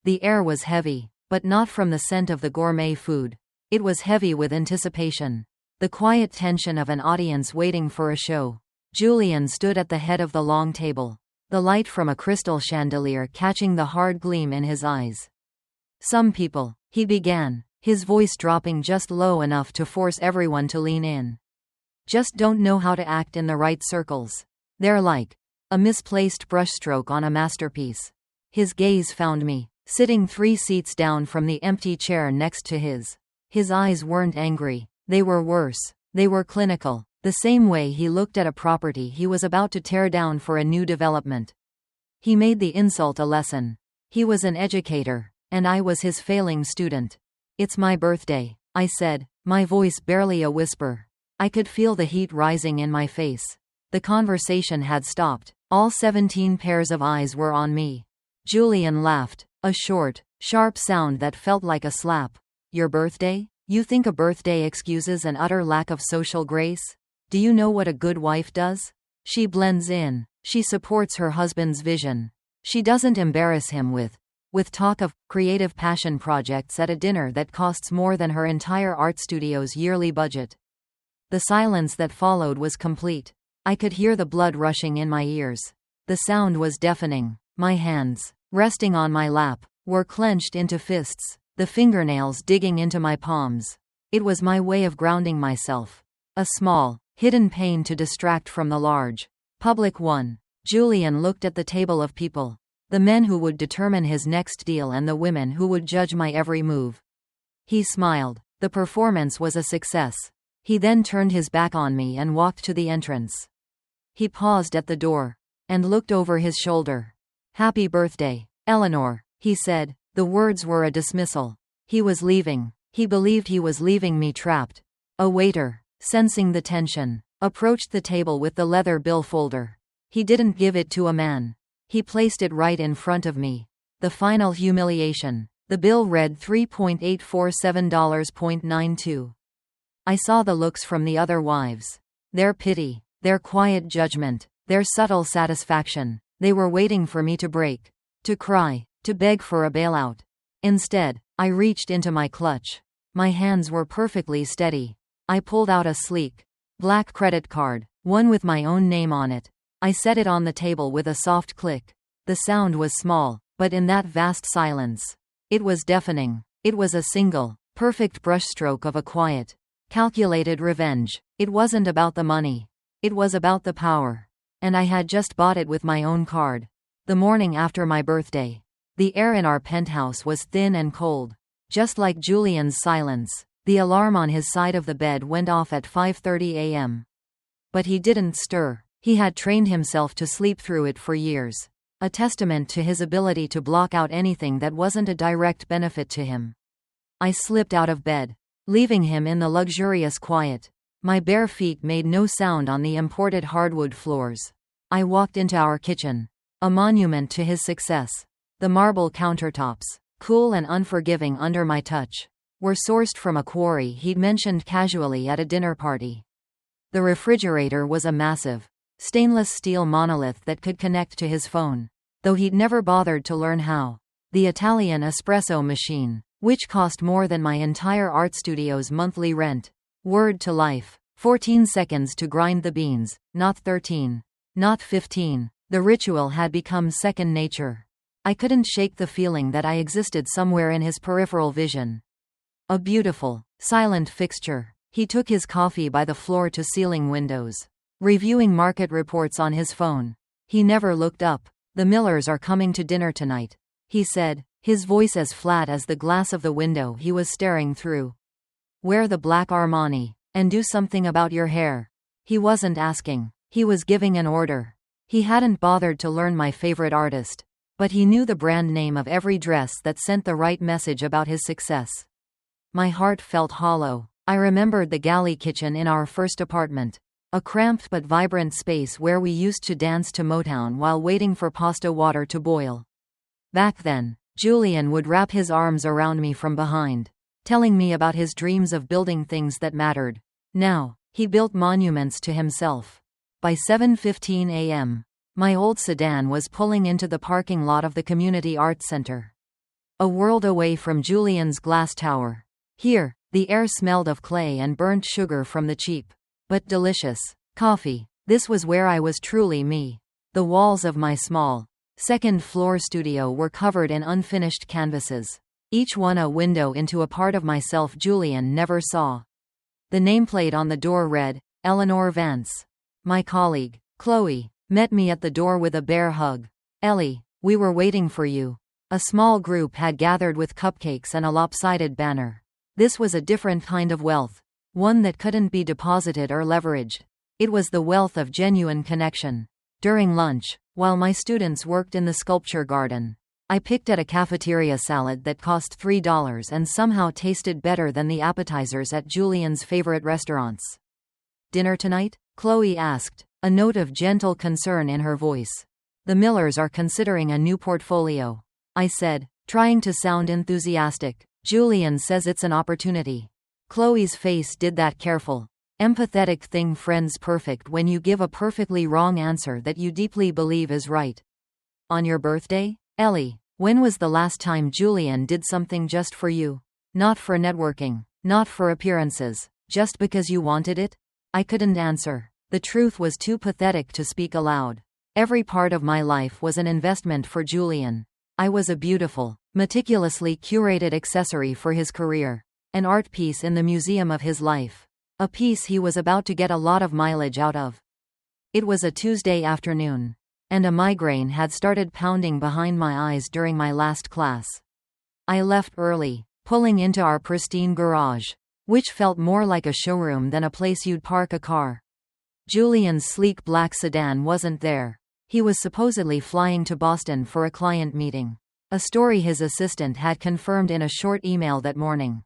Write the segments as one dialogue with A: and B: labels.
A: The air was heavy, but not from the scent of the gourmet food. It was heavy with anticipation. The quiet tension of an audience waiting for a show. Julian stood at the head of the long table, the light from a crystal chandelier catching the hard gleam in his eyes. Some people, he began, his voice dropping just low enough to force everyone to lean in, just don't know how to act in the right circles. They're like a misplaced brushstroke on a masterpiece. His gaze found me, sitting 3 seats down from the empty chair next to his. His eyes weren't angry, they were worse. They were clinical, the same way he looked at a property he was about to tear down for a new development. He made the insult a lesson. He was an educator, and I was his failing student. "It's my birthday," I said, my voice barely a whisper. I could feel the heat rising in my face. The conversation had stopped. All 17 pairs of eyes were on me. Julian laughed, a short, sharp sound that felt like a slap. "Your birthday? You think a birthday excuses an utter lack of social grace? Do you know what a good wife does? She blends in. She supports her husband's vision. She doesn't embarrass him with talk of creative passion projects at a dinner that costs more than her entire art studio's yearly budget." The silence that followed was complete. I could hear the blood rushing in my ears. The sound was deafening. My hands, resting on my lap, were clenched into fists, the fingernails digging into my palms. It was my way of grounding myself. A small, hidden pain to distract from the large, public one. Julian looked at the table of people. The men who would determine his next deal and the women who would judge my every move. He smiled. The performance was a success. He then turned his back on me and walked to the entrance. He paused at the door and looked over his shoulder. "Happy birthday, Eleanor," he said. The words were a dismissal. He was leaving. He believed he was leaving me trapped. A waiter, sensing the tension, approached the table with the leather bill folder. He didn't give it to a man. He placed it right in front of me. The final humiliation. The bill read $3.847.92. I saw the looks from the other wives. Their pity, their quiet judgment, their subtle satisfaction. They were waiting for me to break, to cry, to beg for a bailout. Instead, I reached into my clutch. My hands were perfectly steady. I pulled out a sleek, black credit card, one with my own name on it. I set it on the table with a soft click. The sound was small, but in that vast silence, it was deafening. It was a single, perfect brushstroke of a quiet, calculated revenge. It wasn't about the money. It was about the power. And I had just bought it with my own card. The morning after my birthday. The air in our penthouse was thin and cold. Just like Julian's silence, the alarm on his side of the bed went off at 5:30 a.m. But he didn't stir. He had trained himself to sleep through it for years. A testament to his ability to block out anything that wasn't a direct benefit to him. I slipped out of bed, leaving him in the luxurious quiet. My bare feet made no sound on the imported hardwood floors. I walked into our kitchen, a monument to his success. The marble countertops, cool and unforgiving under my touch, were sourced from a quarry he'd mentioned casually at a dinner party. The refrigerator was a massive, stainless steel monolith that could connect to his phone, though he'd never bothered to learn how. The Italian espresso machine, which cost more than my entire art studio's monthly rent. Word to life. 14 seconds to grind the beans, not 13. Not 15. The ritual had become second nature. I couldn't shake the feeling that I existed somewhere in his peripheral vision. A beautiful, silent fixture. He took his coffee by the floor-to-ceiling windows, reviewing market reports on his phone. He never looked up. "The Millers are coming to dinner tonight," he said, his voice as flat as the glass of the window he was staring through. "Wear the black Armani, and do something about your hair." He wasn't asking. He was giving an order. He hadn't bothered to learn my favorite artist, but he knew the brand name of every dress that sent the right message about his success. My heart felt hollow. I remembered the galley kitchen in our first apartment, a cramped but vibrant space where we used to dance to Motown while waiting for pasta water to boil. Back then, Julian would wrap his arms around me from behind, telling me about his dreams of building things that mattered. Now, he built monuments to himself. By 7:15 a.m., my old sedan was pulling into the parking lot of the Community Arts Center. A world away from Julian's glass tower. Here, the air smelled of clay and burnt sugar from the cheap, but delicious, coffee. This was where I was truly me. The walls of my small, second-floor studio were covered in unfinished canvases, each one a window into a part of myself Julian never saw. The nameplate on the door read, Eleanor Vance. My colleague, Chloe, met me at the door with a bear hug. "Ellie, we were waiting for you." A small group had gathered with cupcakes and a lopsided banner. This was a different kind of wealth, one that couldn't be deposited or leveraged. It was the wealth of genuine connection. During lunch, while my students worked in the sculpture garden, I picked at a cafeteria salad that cost $3 and somehow tasted better than the appetizers at Julian's favorite restaurants. "Dinner tonight?" Chloe asked, a note of gentle concern in her voice. "The Millers are considering a new portfolio," I said, trying to sound enthusiastic. "Julian says it's an opportunity." Chloe's face did that careful, empathetic thing friends perfect when you give a perfectly wrong answer that you deeply believe is right. "On your birthday? Ellie, when was the last time Julian did something just for you? Not for networking, not for appearances, just because you wanted it?" I couldn't answer. The truth was too pathetic to speak aloud. Every part of my life was an investment for Julian. I was a beautiful, meticulously curated accessory for his career, an art piece in the museum of his life, a piece he was about to get a lot of mileage out of. It was a Tuesday afternoon, and a migraine had started pounding behind my eyes during my last class. I left early, pulling into our pristine garage, which felt more like a showroom than a place you'd park a car. Julian's sleek black sedan wasn't there. He was supposedly flying to Boston for a client meeting, a story his assistant had confirmed in a short email that morning.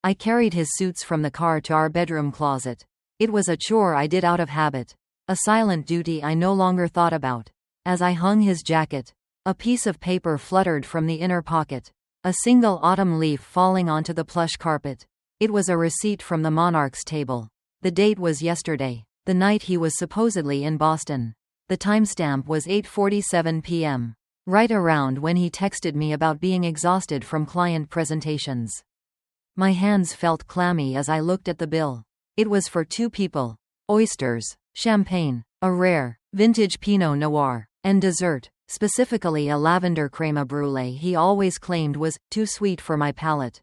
A: I carried his suits from the car to our bedroom closet. It was a chore I did out of habit, a silent duty I no longer thought about. As I hung his jacket, a piece of paper fluttered from the inner pocket, a single autumn leaf falling onto the plush carpet. It was a receipt from the Monarch's table. The date was yesterday, the night he was supposedly in Boston. The timestamp was 8:47 p.m., right around when he texted me about being exhausted from client presentations. My hands felt clammy as I looked at the bill. It was for 2 people, oysters, champagne, a rare, vintage Pinot Noir, and dessert, specifically a lavender crema brulee he always claimed was too sweet for my palate.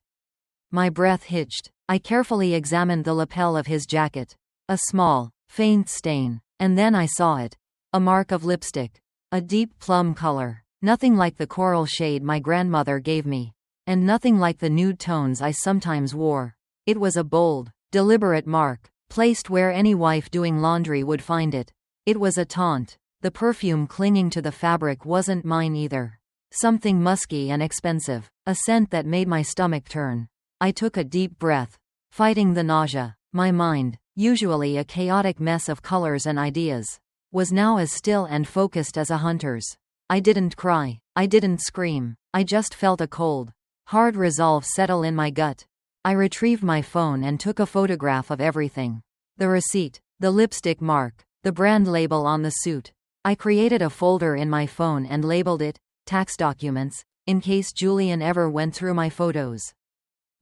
A: My breath hitched. I carefully examined the lapel of his jacket. A small, faint stain, and then I saw it. A mark of lipstick. A deep plum color. Nothing like the coral shade my grandmother gave me, and nothing like the nude tones I sometimes wore. It was a bold, deliberate mark, placed where any wife doing laundry would find it. It was a taunt. The perfume clinging to the fabric wasn't mine either. Something musky and expensive, a scent that made my stomach turn. I took a deep breath, fighting the nausea. My mind, usually a chaotic mess of colors and ideas, was now as still and focused as a hunter's. I didn't cry. I didn't scream. I just felt a cold, hard resolve settle in my gut. I retrieved my phone and took a photograph of everything. The receipt, the lipstick mark, the brand label on the suit. I created a folder in my phone and labeled it, tax documents, in case Julian ever went through my photos.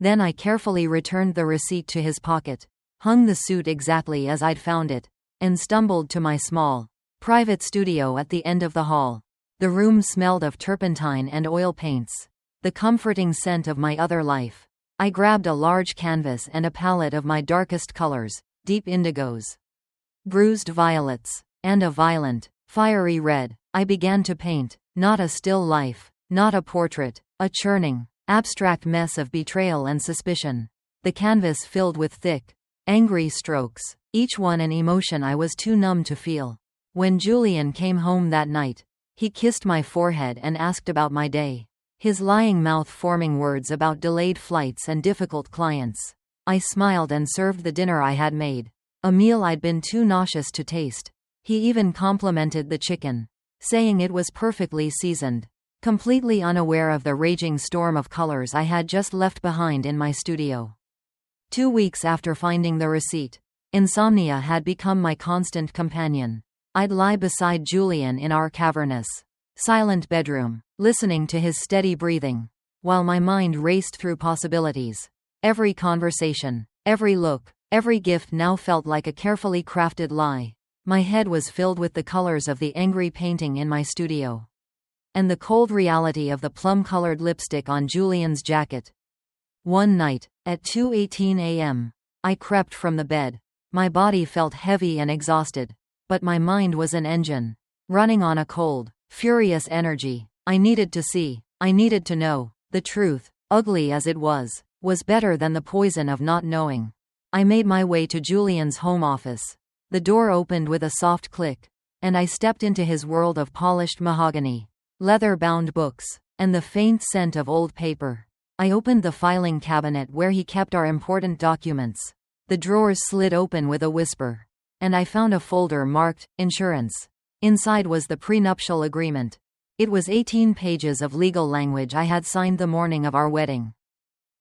A: Then I carefully returned the receipt to his pocket, hung the suit exactly as I'd found it, and stumbled to my small, private studio at the end of the hall. The room smelled of turpentine and oil paints, the comforting scent of my other life. I grabbed a large canvas and a palette of my darkest colors, deep indigos, bruised violets, and a violent, fiery red. I began to paint, not a still life, not a portrait, a churning, abstract mess of betrayal and suspicion. The canvas filled with thick, angry strokes, each one an emotion I was too numb to feel. When Julian came home that night, he kissed my forehead and asked about my day, his lying mouth forming words about delayed flights and difficult clients. I smiled and served the dinner I had made, a meal I'd been too nauseous to taste. He even complimented the chicken, saying it was perfectly seasoned, completely unaware of the raging storm of colors I had just left behind in my studio. 2 weeks after finding the receipt, insomnia had become my constant companion. I'd lie beside Julian in our cavernous, silent bedroom, listening to his steady breathing, while my mind raced through possibilities. Every conversation, every look, every gift now felt like a carefully crafted lie. My head was filled with the colors of the angry painting in my studio, and the cold reality of the plum-colored lipstick on Julian's jacket. One night, at 2:18 a.m., I crept from the bed. My body felt heavy and exhausted, but my mind was an engine, running on a cold, furious energy. I needed to see, I needed to know. The truth, ugly as it was better than the poison of not knowing. I made my way to Julian's home office. The door opened with a soft click, and I stepped into his world of polished mahogany, leather-bound books, and the faint scent of old paper. I opened the filing cabinet where he kept our important documents. The drawers slid open with a whisper, and I found a folder marked Insurance. Inside was the prenuptial agreement. It was 18 pages of legal language I had signed the morning of our wedding.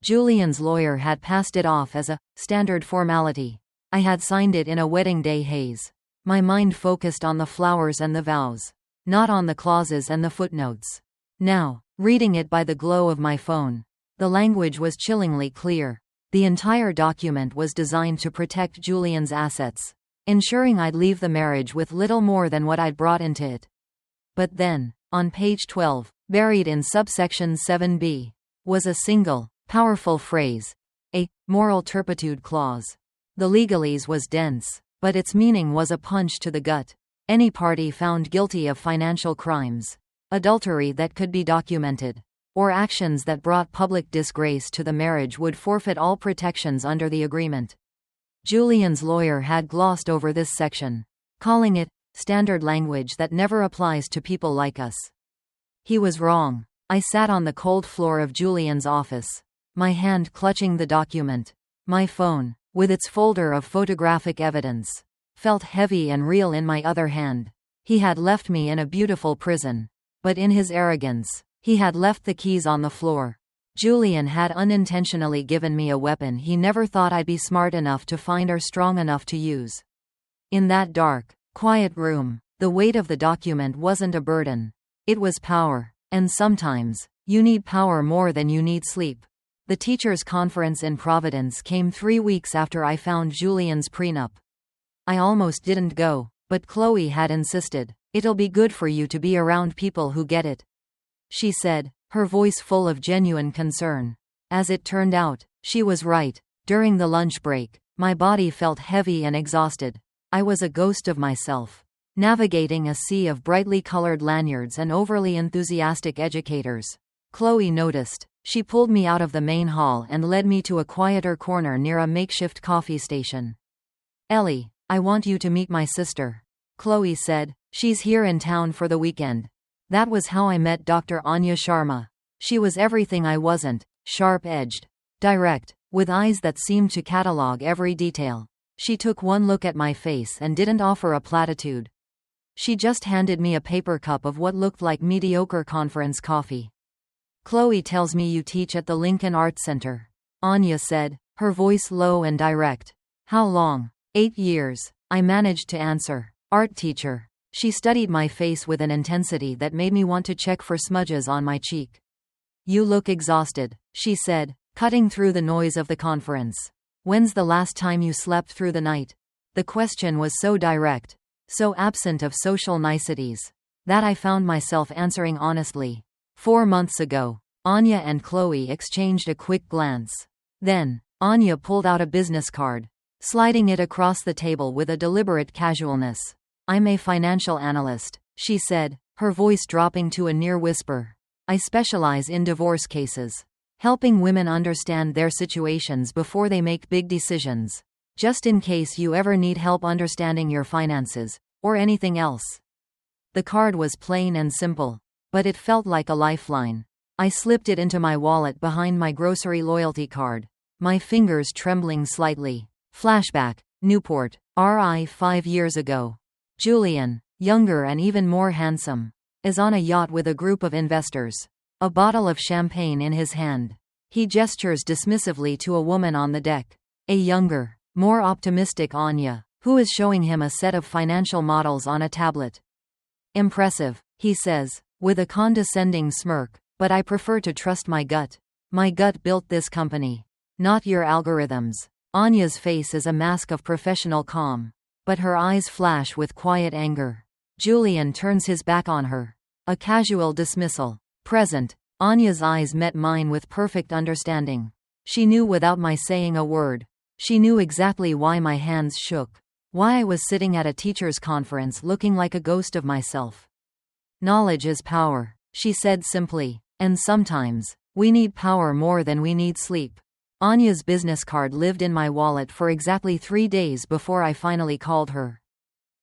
A: Julian's lawyer had passed it off as a standard formality. I had signed it in a wedding day haze. My mind focused on the flowers and the vows, not on the clauses and the footnotes. Now, reading it by the glow of my phone, the language was chillingly clear. The entire document was designed to protect Julian's assets, ensuring I'd leave the marriage with little more than what I'd brought into it. But then, on page 12, buried in subsection 7b, was a single, powerful phrase, a moral turpitude clause. The legalese was dense, but its meaning was a punch to the gut. Any party found guilty of financial crimes, adultery that could be documented, or actions that brought public disgrace to the marriage would forfeit all protections under the agreement. Julian's lawyer had glossed over this section, calling it standard language that never applies to people like us. He was wrong. I sat on the cold floor of Julian's office, my hand clutching the document. My phone, with its folder of photographic evidence, felt heavy and real in my other hand. He had left me in a beautiful prison, but in his arrogance, he had left the keys on the floor. Julian had unintentionally given me a weapon he never thought I'd be smart enough to find or strong enough to use. In that dark, quiet room, the weight of the document wasn't a burden. It was power, and sometimes, you need power more than you need sleep. The teachers' conference in Providence came 3 weeks after I found Julian's prenup. I almost didn't go, but Chloe had insisted. "It'll be good for you to be around people who get it," she said, her voice full of genuine concern. As it turned out, she was right. During the lunch break, my body felt heavy and exhausted. I was a ghost of myself, navigating a sea of brightly colored lanyards and overly enthusiastic educators. Chloe noticed. She pulled me out of the main hall and led me to a quieter corner near a makeshift coffee station. "Ellie, I want you to meet my sister," Chloe said. "She's here in town for the weekend." That was how I met Dr. Anya Sharma. She was everything I wasn't: sharp-edged, direct, with eyes that seemed to catalog every detail. She took one look at my face and didn't offer a platitude. She just handed me a paper cup of what looked like mediocre conference coffee. "Chloe tells me you teach at the Lincoln Arts Center," Anya said, her voice low and direct. "How long?" 8 years, I managed to answer. "Art teacher." She studied my face with an intensity that made me want to check for smudges on my cheek. "You look exhausted," she said, cutting through the noise of the conference. "When's the last time you slept through the night?" The question was so direct, so absent of social niceties, that I found myself answering honestly. 4 months ago. Anya and Chloe exchanged a quick glance. Then, Anya pulled out a business card, sliding it across the table with a deliberate casualness. "I'm a financial analyst," she said, her voice dropping to a near whisper. "I specialize in divorce cases, helping women understand their situations before they make big decisions. Just in case you ever need help understanding your finances, or anything else." The card was plain and simple, but it felt like a lifeline. I slipped it into my wallet behind my grocery loyalty card, my fingers trembling slightly. Flashback, Newport, RI 5 years ago. Julian, younger and even more handsome, is on a yacht with a group of investors, a bottle of champagne in his hand. He gestures dismissively to a woman on the deck, a younger, more optimistic Anya, who is showing him a set of financial models on a tablet. "Impressive," he says, with a condescending smirk, But I prefer to trust my gut. My gut built this company. Not your algorithms. Anya's face is a mask of professional calm. But her eyes flash with quiet anger. Julian turns his back on her. A casual dismissal. Present. Anya's eyes met mine with perfect understanding. She knew without my saying a word. She knew exactly why my hands shook. Why I was sitting at a teacher's conference looking like a ghost of myself. Knowledge is power, she said simply. And sometimes, we need power more than we need sleep. Anya's business card lived in my wallet for exactly 3 days before I finally called her.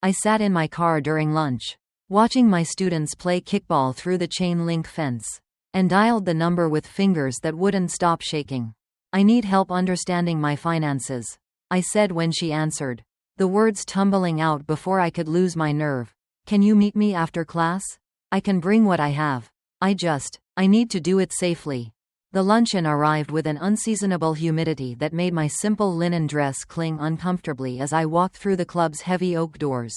A: I sat in my car during lunch, watching my students play kickball through the chain-link fence, and dialed the number with fingers that wouldn't stop shaking. I need help understanding my finances, I said when she answered, the words tumbling out before I could lose my nerve. Can you meet me after class? I can bring what I have. I need to do it safely. The luncheon arrived with an unseasonable humidity that made my simple linen dress cling uncomfortably as I walked through the club's heavy oak doors.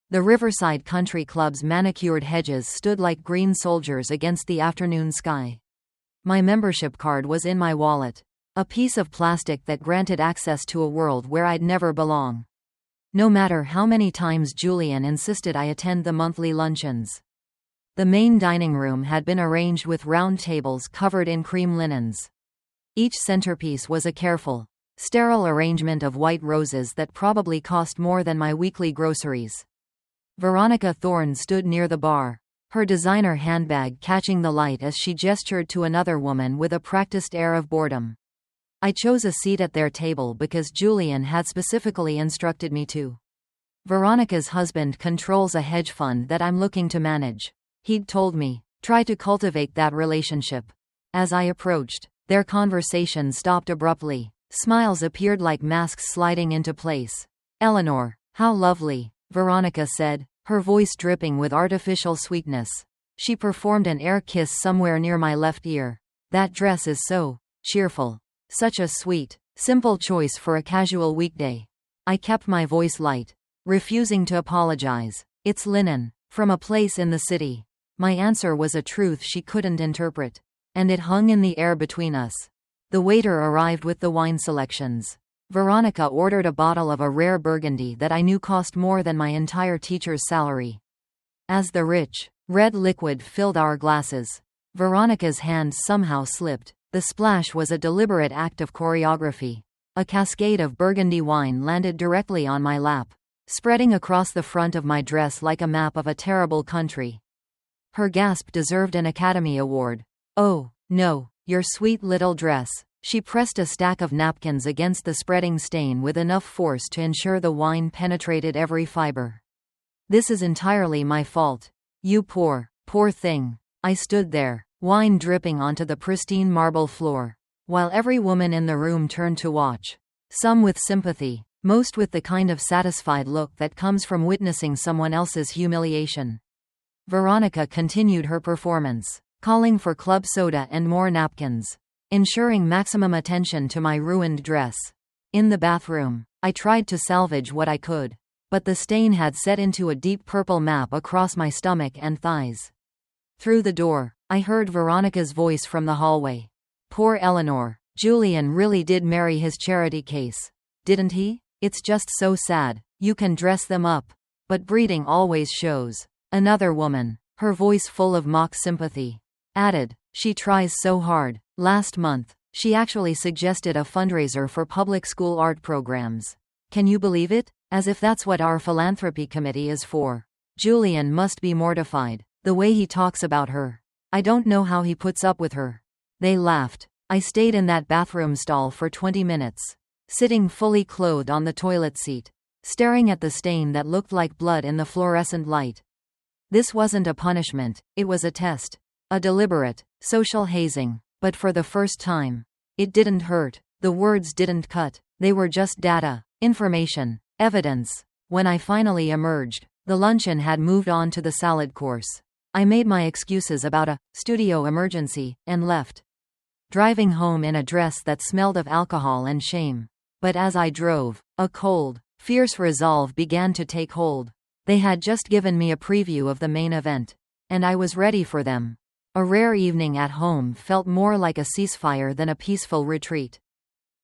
A: The Riverside Country Club's manicured hedges stood like green soldiers against the afternoon sky. My membership card was in my wallet, a piece of plastic that granted access to a world where I'd never belong. No matter how many times Julian insisted I attend the monthly luncheons. The main dining room had been arranged with round tables covered in cream linens. Each centerpiece was a careful, sterile arrangement of white roses that probably cost more than my weekly groceries. Veronica Thorne stood near the bar, her designer handbag catching the light as she gestured to another woman with a practiced air of boredom. I chose a seat at their table because Julian had specifically instructed me to. Veronica's husband controls a hedge fund that I'm looking to manage. He'd told me, try to cultivate that relationship. As I approached, their conversation stopped abruptly. Smiles appeared like masks sliding into place. Eleanor, how lovely, Veronica said, her voice dripping with artificial sweetness. She performed an air kiss somewhere near my left ear. That dress is so cheerful. Such a sweet, simple choice for a casual weekday. I kept my voice light, refusing to apologize. It's linen, from a place in the city. My answer was a truth she couldn't interpret, and it hung in the air between us. The waiter arrived with the wine selections. Veronica ordered a bottle of a rare Burgundy that I knew cost more than my entire teacher's salary. As the rich, red liquid filled our glasses, Veronica's hand somehow slipped. The splash was a deliberate act of choreography. A cascade of Burgundy wine landed directly on my lap, spreading across the front of my dress like a map of a terrible country. Her gasp deserved an Academy Award. Oh, no, your sweet little dress. She pressed a stack of napkins against the spreading stain with enough force to ensure the wine penetrated every fiber. This is entirely my fault. You poor thing. I stood there, wine dripping onto the pristine marble floor, while every woman in the room turned to watch. Some with sympathy, most with the kind of satisfied look that comes from witnessing someone else's humiliation. Veronica continued her performance, calling for club soda and more napkins, ensuring maximum attention to my ruined dress. In the bathroom, I tried to salvage what I could, but the stain had set into a deep purple map across my stomach and thighs. Through the door, I heard Veronica's voice from the hallway. Poor Eleanor. Julian really did marry his charity case, didn't he? It's just so sad. You can dress them up, but breeding always shows. Another woman, her voice full of mock sympathy, added, she tries so hard. Last month, she actually suggested a fundraiser for public school art programs. Can you believe it? As if that's what our philanthropy committee is for. Julian must be mortified, the way he talks about her. I don't know how he puts up with her. They laughed. I stayed in that bathroom stall for 20 minutes, sitting fully clothed on the toilet seat, staring at the stain that looked like blood in the fluorescent light. This wasn't a punishment, it was a test. A deliberate, social hazing. But for the first time, it didn't hurt. The words didn't cut. They were just data, information, evidence. When I finally emerged, the luncheon had moved on to the salad course. I made my excuses about a studio emergency and left, driving home in a dress that smelled of alcohol and shame. But as I drove, a cold, fierce resolve began to take hold. They had just given me a preview of the main event, and I was ready for them. A rare evening at home felt more like a ceasefire than a peaceful retreat.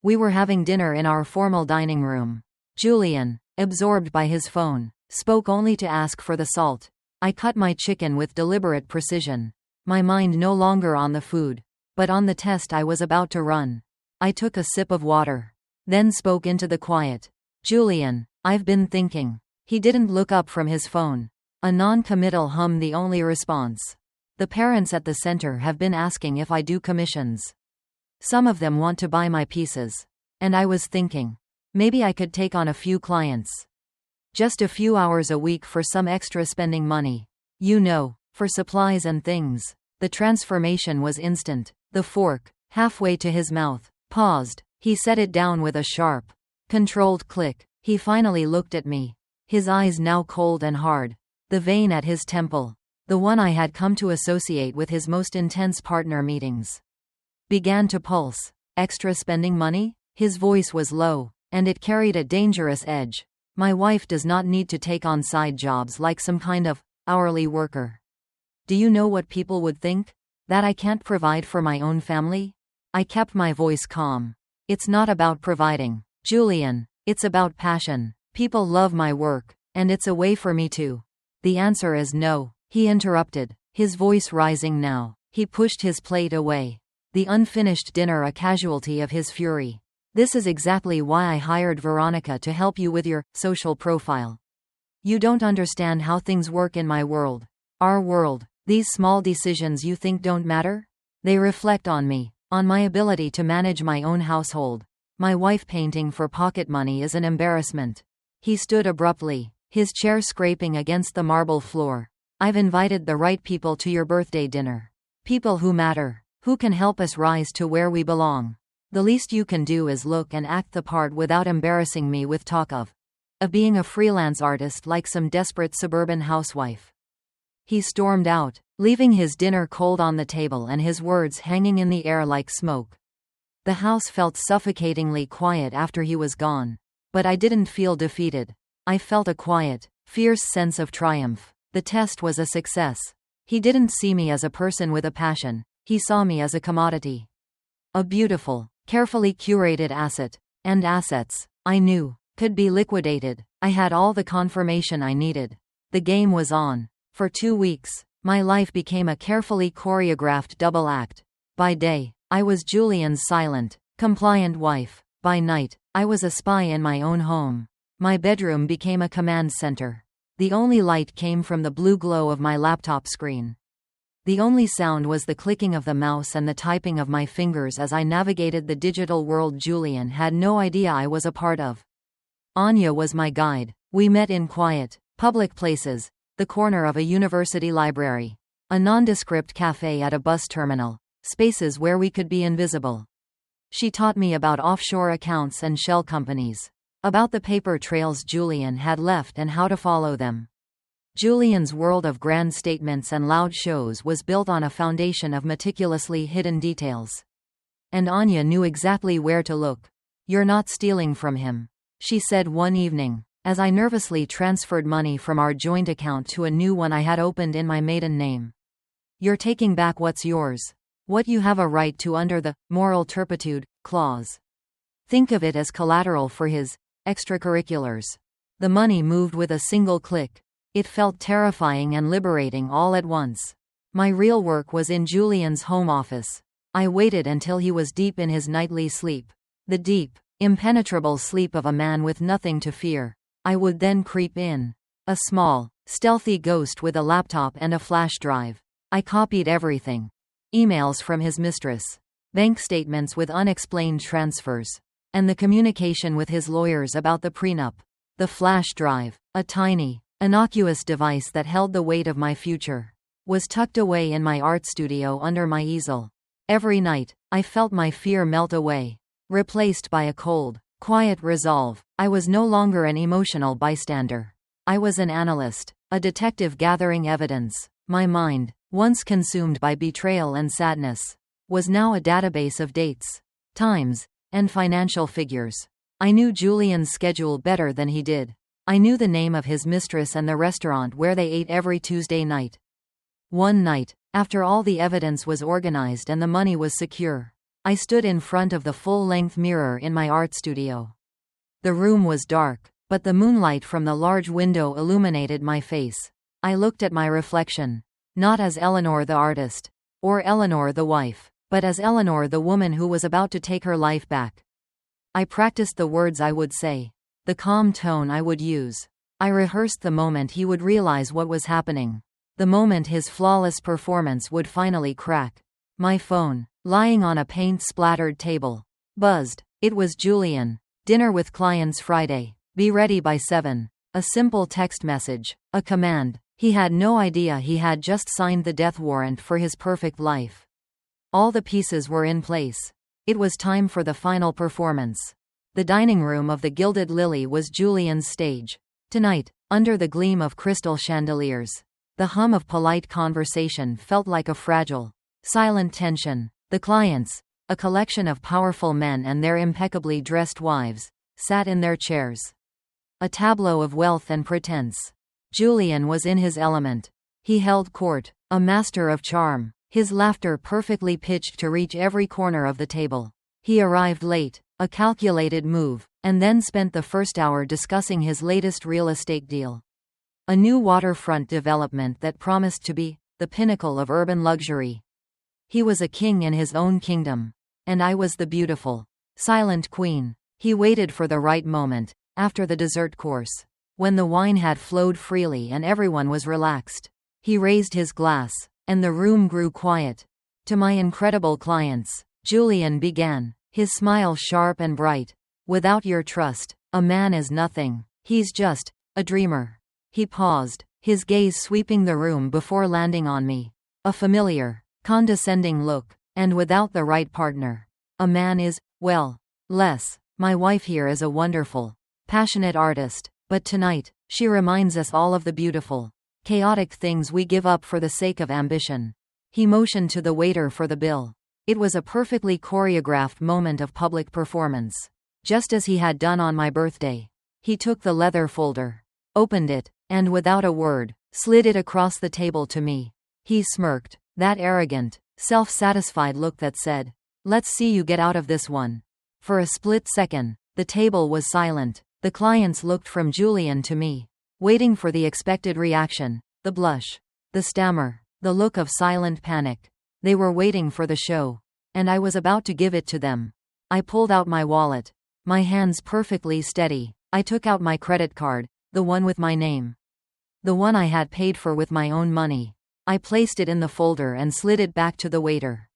A: We were having dinner in our formal dining room. Julian, absorbed by his phone, spoke only to ask for the salt. I cut my chicken with deliberate precision, my mind no longer on the food, but on the test I was about to run. I took a sip of water, then spoke into the quiet. Julian, I've been thinking. He didn't look up from his phone. A non-committal hum, the only response. The parents at the center have been asking if I do commissions. Some of them want to buy my pieces. And I was thinking, maybe I could take on a few clients. Just a few hours a week for some extra spending money. You know, for supplies and things. The transformation was instant. The fork, halfway to his mouth, paused. He set it down with a sharp, controlled click. He finally looked at me. His eyes now cold and hard. The vein at his temple, the one I had come to associate with his most intense partner meetings, began to pulse. Extra spending money? His voice was low, and it carried a dangerous edge. My wife does not need to take on side jobs like some kind of hourly worker. Do you know what people would think? That I can't provide for my own family? I kept my voice calm. It's not about providing, Julian. It's about passion. People love my work, and it's a way for me to. The answer is no, he interrupted, his voice rising now. He pushed his plate away. The unfinished dinner a casualty of his fury. This is exactly why I hired Veronica to help you with your social profile. You don't understand how things work in my world. Our world. These small decisions you think don't matter? They reflect on me, on my ability to manage my own household. My wife painting for pocket money is an embarrassment. He stood abruptly, his chair scraping against the marble floor. I've invited the right people to your birthday dinner. People who matter, who can help us rise to where we belong. The least you can do is look and act the part without embarrassing me with talk of being a freelance artist like some desperate suburban housewife. He stormed out, leaving his dinner cold on the table and his words hanging in the air like smoke. The house felt suffocatingly quiet after he was gone. But I didn't feel defeated. I felt a quiet, fierce sense of triumph. The test was a success. He didn't see me as a person with a passion. He saw me as a commodity. A beautiful, carefully curated asset. And assets, I knew, could be liquidated. I had all the confirmation I needed. The game was on. For 2 weeks, my life became a carefully choreographed double act. By day, I was Julian's silent, compliant wife. By night, I was a spy in my own home. My bedroom became a command center. The only light came from the blue glow of my laptop screen. The only sound was the clicking of the mouse and the typing of my fingers as I navigated the digital world Julian had no idea I was a part of. Anya was my guide. We met in quiet, public places, the corner of a university library, a nondescript cafe at a bus terminal, spaces where we could be invisible. She taught me about offshore accounts and shell companies, about the paper trails Julian had left and how to follow them. Julian's world of grand statements and loud shows was built on a foundation of meticulously hidden details. And Anya knew exactly where to look. "You're not stealing from him," she said one evening, as I nervously transferred money from our joint account to a new one I had opened in my maiden name. "You're taking back what's yours. What you have a right to under the moral turpitude clause. Think of it as collateral for his extracurriculars." The money moved with a single click. It felt terrifying and liberating all at once. My real work was in Julian's home office. I waited until he was deep in his nightly sleep. The deep, impenetrable sleep of a man with nothing to fear. I would then creep in. A small, stealthy ghost with a laptop and a flash drive. I copied everything. Emails from his mistress. Bank statements with unexplained transfers. And the communication with his lawyers about the prenup. The flash drive, a tiny, innocuous device that held the weight of my future, was tucked away in my art studio under my easel. Every night, I felt my fear melt away, replaced by a cold, quiet resolve. I was no longer an emotional bystander. I was an analyst, a detective gathering evidence. My mind, once consumed by betrayal and sadness, was now a database of dates, times, and financial figures. I knew Julian's schedule better than he did. I knew the name of his mistress and the restaurant where they ate every Tuesday night. One night, After all the evidence was organized and the money was secure, I stood in front of the full-length mirror in my art studio. The room was dark, but the moonlight from the large window illuminated my face. I looked at my reflection, not as Eleanor the artist, or Eleanor the wife, but as Eleanor the woman who was about to take her life back. I practiced the words I would say, the calm tone I would use. I rehearsed the moment he would realize what was happening, the moment his flawless performance would finally crack. My phone, lying on a paint-splattered table, buzzed. It was Julian. Dinner with clients Friday. Be ready by 7. A simple text message, a command. He had no idea he had just signed the death warrant for his perfect life. All the pieces were in place. It was time for the final performance. The dining room of the Gilded Lily was Julian's stage. Tonight, under the gleam of crystal chandeliers, the hum of polite conversation felt like a fragile, silent tension. The clients, a collection of powerful men and their impeccably dressed wives, sat in their chairs. A tableau of wealth and pretense. Julian was in his element. He held court, a master of charm, his laughter perfectly pitched to reach every corner of the table. He arrived late, a calculated move, and then spent the first hour discussing his latest real estate deal. A new waterfront development that promised to be the pinnacle of urban luxury. He was a king in his own kingdom, and I was the beautiful, silent queen. He waited for the right moment, after the dessert course, when the wine had flowed freely and everyone was relaxed. He raised his glass, and the room grew quiet. To my incredible clients, Julian began, his smile sharp and bright. Without your trust, a man is nothing. He's just a dreamer. He paused, his gaze sweeping the room before landing on me. A familiar, condescending look, and without the right partner, a man is, well, less. My wife here is a wonderful, passionate artist, but tonight, she reminds us all of the beautiful, chaotic things we give up for the sake of ambition. He motioned to the waiter for the bill. It was a perfectly choreographed moment of public performance. Just as he had done on my birthday. He took the leather folder, opened it, and without a word, slid it across the table to me. He smirked, that arrogant, self-satisfied look that said, "Let's see you get out of this one." For a split second, the table was silent. The clients looked from Julian to me, waiting for the expected reaction, the blush, the stammer, the look of silent panic. They were waiting for the show, and I was about to give it to them. I pulled out my wallet, my hands perfectly steady. I took out my credit card, the one with my name, the one I had paid for with my own money. I placed it in the folder and slid it back to the waiter.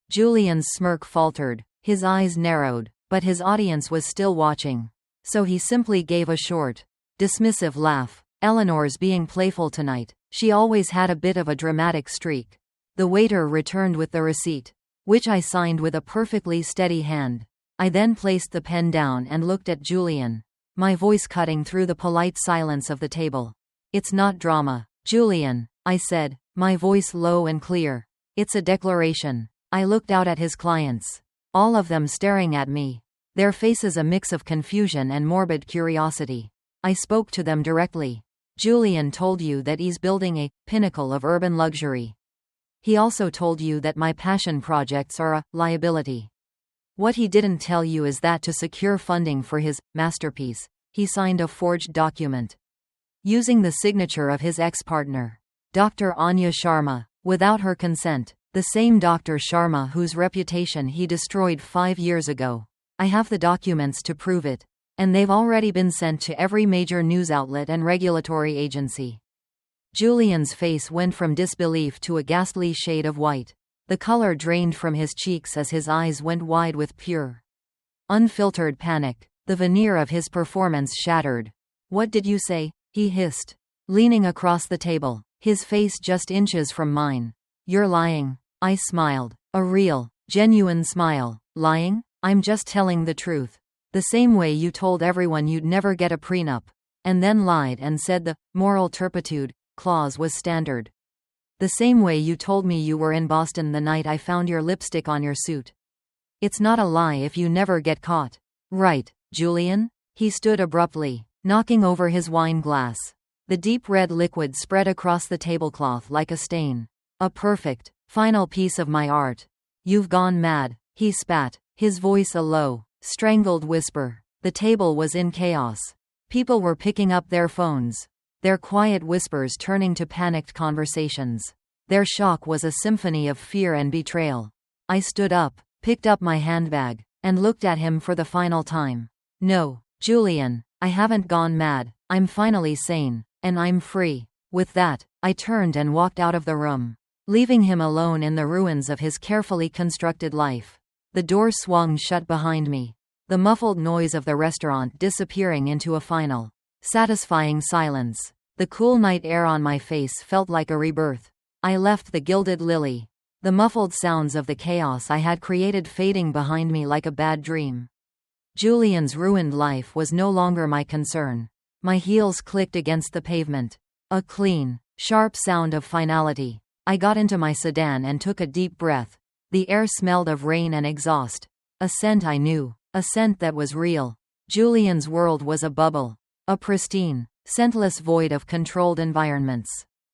A: Julian's smirk faltered, his eyes narrowed, but his audience was still watching. So he simply gave a short, dismissive laugh. Eleanor's being playful tonight. She always had a bit of a dramatic streak. The waiter returned with the receipt, which I signed with a perfectly steady hand. I then placed the pen down and looked at Julian, my voice cutting through the polite silence of the table. It's not drama, Julian, I said, my voice low and clear. It's a declaration. I looked out at his clients, all of them staring at me, their faces a mix of confusion and morbid curiosity. I spoke to them directly. Julian told you that he's building a pinnacle of urban luxury. He also told you that my passion projects are a liability. What he didn't tell you is that to secure funding for his masterpiece, he signed a forged document, using the signature of his ex-partner, Dr. Anya Sharma, without her consent, the same Dr. Sharma whose reputation he destroyed 5 years ago. I have the documents to prove it, and they've already been sent to every major news outlet and regulatory agency. Julian's face went from disbelief to a ghastly shade of white. The color drained from his cheeks as his eyes went wide with pure, unfiltered panic. The veneer of his performance shattered. "What did you say?" he hissed, leaning across the table, his face just inches from mine. "You're lying." I smiled, a real, genuine smile. "Lying? I'm just telling the truth. The same way you told everyone you'd never get a prenup, and then lied and said the moral turpitude clause was standard. The same way you told me you were in Boston the night I found your lipstick on your suit. It's not a lie if you never get caught. Right, Julian?" He stood abruptly, knocking over his wine glass. The deep red liquid spread across the tablecloth like a stain. A perfect, final piece of my art. You've gone mad, he spat, his voice a low, strangled whisper. The table was in chaos. People were picking up their phones, their quiet whispers turning to panicked conversations. Their shock was a symphony of fear and betrayal. I stood up, picked up my handbag, and looked at him for the final time. No, Julian, I haven't gone mad. I'm finally sane, and I'm free. With that, I turned and walked out of the room, leaving him alone in the ruins of his carefully constructed life. The door swung shut behind me, the muffled noise of the restaurant disappearing into a final, satisfying silence. The cool night air on my face felt like a rebirth. I left the Gilded Lily, the muffled sounds of the chaos I had created fading behind me like a bad dream. Julian's ruined life was no longer my concern. My heels clicked against the pavement. A clean, sharp sound of finality. I got into my sedan and took a deep breath. The air smelled of rain and exhaust. A scent I knew, a scent that was real. Julian's world was a bubble, a pristine, scentless void of controlled environments.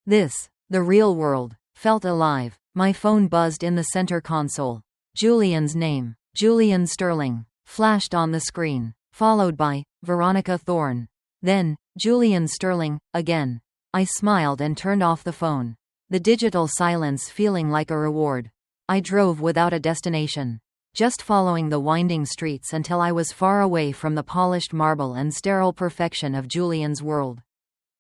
A: This, the real world, felt alive. My phone buzzed in the center console. Julian's name, Julian Sterling, flashed on the screen, followed by Veronica Thorne. Then, Julian Sterling, again. I smiled and turned off the phone, the digital silence feeling like a reward. I drove without a destination, just following the winding streets until I was far away from the polished marble and sterile perfection of Julian's world.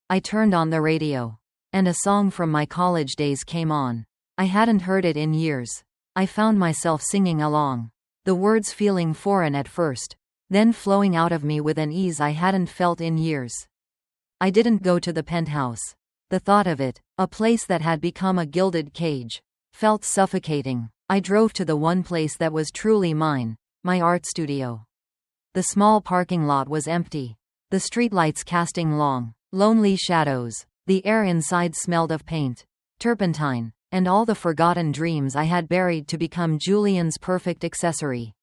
A: I turned on the radio, and a song from my college days came on. I hadn't heard it in years. I found myself singing along, the words feeling foreign at first, then flowing out of me with an ease I hadn't felt in years. I didn't go to the penthouse. The thought of it, a place that had become a gilded cage, felt suffocating. I drove to the one place that was truly mine, my art studio. The small parking lot was empty, the streetlights casting long, lonely shadows. The air inside smelled of paint, turpentine, and all the forgotten dreams I had buried to become Julian's perfect accessory.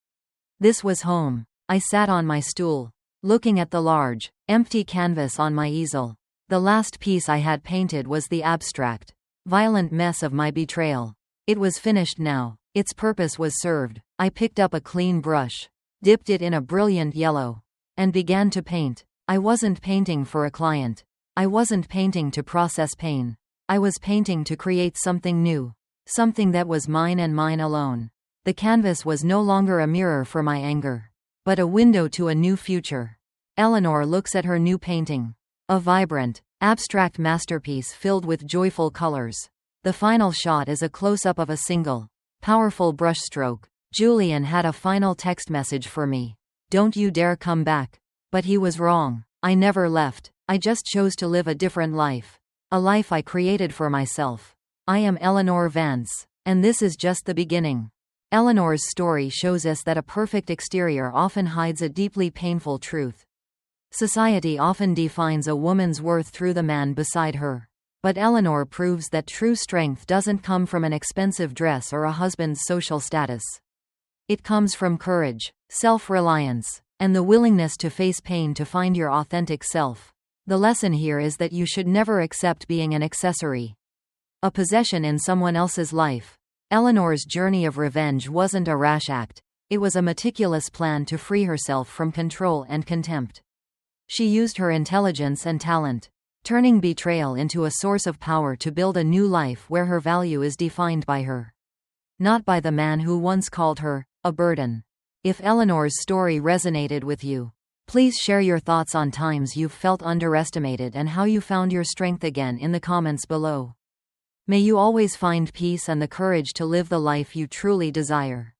A: This was home. I sat on my stool, looking at the large, empty canvas on my easel. The last piece I had painted was the abstract, violent mess of my betrayal. It was finished now. Its purpose was served. I picked up a clean brush, dipped it in a brilliant yellow, and began to paint. I wasn't painting for a client. I wasn't painting to process pain. I was painting to create something new, something that was mine and mine alone. The canvas was no longer a mirror for my anger, but a window to a new future. Eleanor looks at her new painting, a vibrant, abstract masterpiece filled with joyful colors. The final shot is a close-up of a single, powerful brushstroke. Julian had a final text message for me. "Don't you dare come back." But he was wrong. I never left. I just chose to live a different life. A life I created for myself. I am Eleanor Vance, and this is just the beginning. Eleanor's story shows us that a perfect exterior often hides a deeply painful truth. Society often defines a woman's worth through the man beside her. But Eleanor proves that true strength doesn't come from an expensive dress or a husband's social status. It comes from courage, self-reliance, and the willingness to face pain to find your authentic self. The lesson here is that you should never accept being an accessory, a possession in someone else's life. Eleanor's journey of revenge wasn't a rash act. It was a meticulous plan to free herself from control and contempt. She used her intelligence and talent, turning betrayal into a source of power to build a new life where her value is defined by her, not by the man who once called her a burden. If Eleanor's story resonated with you, please share your thoughts on times you've felt underestimated and how you found your strength again in the comments below. May you always find peace and the courage to live the life you truly desire.